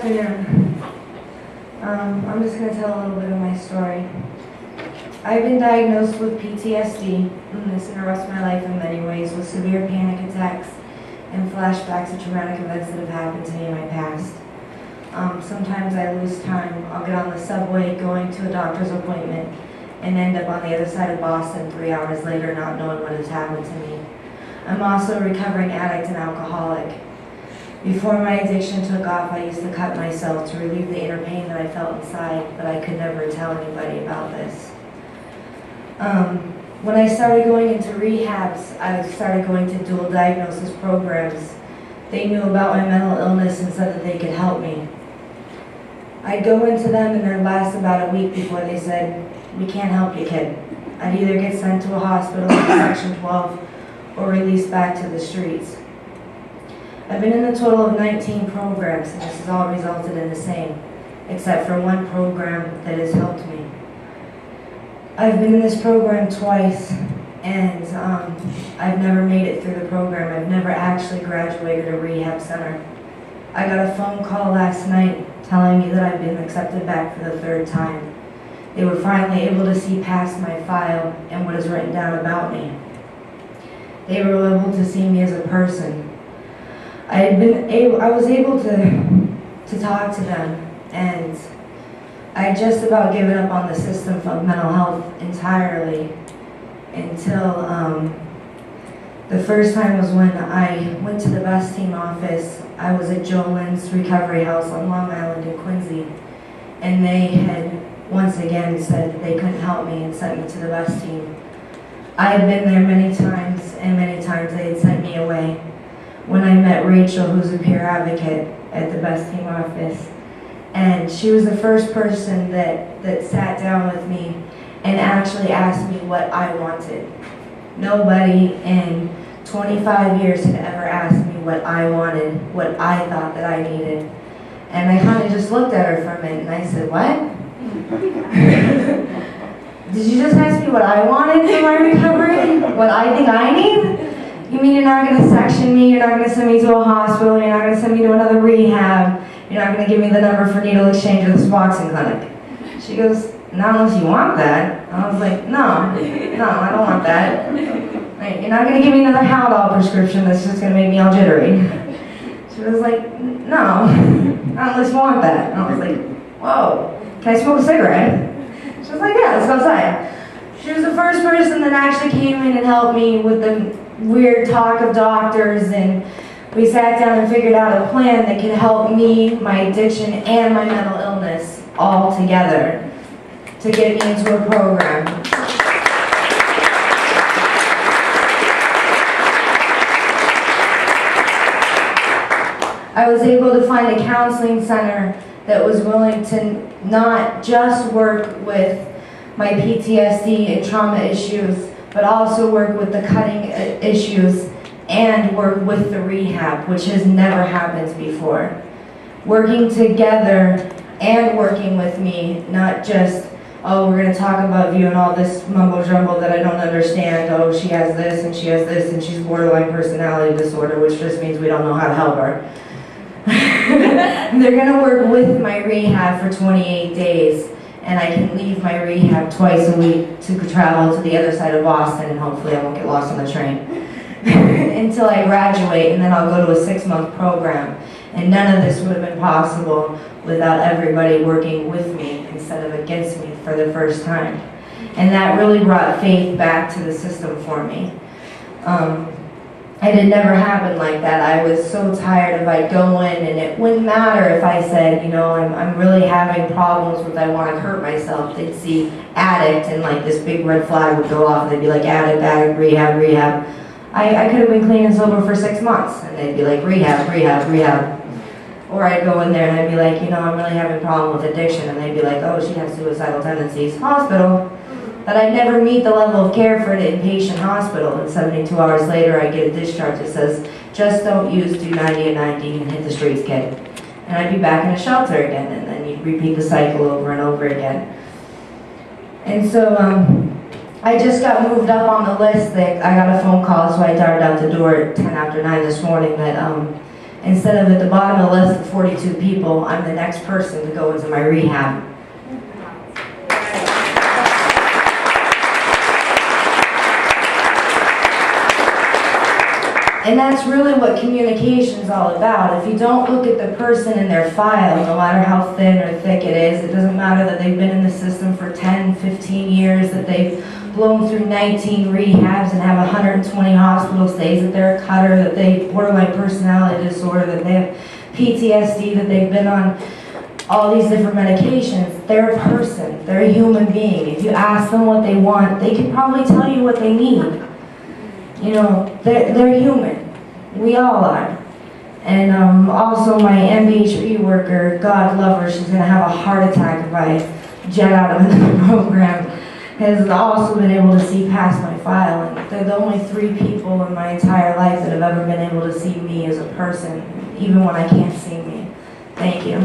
afternoon. I'm just going to tell a little bit of my story. I've been diagnosed with PTSD, and this interrupts my life in many ways with severe panic attacks and flashbacks of traumatic events that have happened to me in my past. Sometimes I lose time. I'll get on the subway going to a doctor's appointment and end up on the other side of Boston 3 hours later not knowing what has happened to me. I'm also a recovering addict and alcoholic. Before my addiction took off, I used to cut myself to relieve the inner pain that I felt inside, but I could never tell anybody about this. When I started going into rehabs, I started going to dual diagnosis programs. They knew about my mental illness and said that they could help me. I'd go into them and they'd last about a week before they said, "We can't help you, kid." I'd either get sent to a hospital in Section 12 or released back to the streets. I've been in a total of 19 programs, and this has all resulted in the same, except for one program that has helped me. I've been in this program twice, and I've never made it through the program. I've never actually graduated a rehab center. I got a phone call last night telling me that I've been accepted back for the 3rd time. They were finally able to see past my file and what is written down about me. They were able to see me as a person. I was able to talk to them, and I just about given up on the system of mental health entirely until the first time was when I went to the bus team office. I was at Jolin's Recovery House on Long Island in Quincy, and they had once again said that they couldn't help me and sent me to the bus team. I had been there many times, and many times they had sent me away. When I met Rachel, who's a peer advocate at the bus team office, and she was the first person that sat down with me and actually asked me what I wanted. Nobody in 25 years had ever asked me what I wanted, what I thought that I needed. And I kind of just looked at her for a minute and I said, "What? Did you just ask me what I wanted for my recovery? What I think I need? You mean you're not going to section me, you're not going to send me to a hospital, you're not going to send me to another rehab, you're not going to give me the number for needle exchange or this boxing clinic?" She goes, "Not unless you want that." I was like, no, I don't want that. Right, "You're not going to give me another Haldol prescription that's just going to make me all jittery." She was like, "No, not unless you want that." And I was like, "Whoa, can I smoke a cigarette?" She was like, "Yeah, let's go outside." She was the first person that actually came in and helped me with the weird talk of doctors, and we sat down and figured out a plan that could help me, my addiction, and my mental illness all together to get me into a program. I was able to find a counseling center that was willing to not just work with my PTSD and trauma issues, but also work with the cutting issues and work with the rehab, which has never happened before. Working together and working with me, not just, "Oh, we're going to talk about you and all this mumbo jumbo that I don't understand. Oh, she has this and she has this and she's borderline personality disorder," which just means we don't know how to help her. They're going to work with my rehab for 28 days. And I can leave my rehab twice a week to travel to the other side of Boston, and hopefully I won't get lost on the train until I graduate, and then I'll go to a 6-month program. And none of this would have been possible without everybody working with me instead of against me for the first time. And that really brought faith back to the system for me. It had never happened like that. I was so tired of I'd go in and it wouldn't matter if I said, you know, I'm really having problems with I want to hurt myself. They'd see addict and like this big red flag would go off and they'd be like addict, rehab. I could have been clean and sober for 6 months and they'd be like rehab. Or I'd go in there and I'd be like, you know, I'm really having a problem with addiction, and they'd be like, oh, she has suicidal tendencies, hospital. But I'd never meet the level of care for an inpatient hospital, and 72 hours later I get a discharge that says, just don't use, do 90 and 90 and hit the streets, kid. And I'd be back in a shelter again, and then you'd repeat the cycle over and over again. And so I just got moved up on the list. That I got a phone call, so I darted out the door at 10 after 9 this morning that Instead of at the bottom of the list of 42 people, I'm the next person to go into my rehab. And that's really what communication is all about. If you don't look at the person in their file, no matter how thin or thick it is, it doesn't matter that they've been in the system for 10, 15 years, that they've blown through 19 rehabs and have 120 hospital stays, that they're a cutter, that they have borderline personality disorder, that they have PTSD, that they've been on all these different medications. They're a person. They're a human being. If you ask them what they want, they can probably tell you what they need. You know, they're human. We all are. And also my MBHP worker, God love her, she's going to have a heart attack if I jet out of the program, has also been able to see past my file. And they're the only 3 people in my entire life that have ever been able to see me as a person, even when I can't see me. Thank you.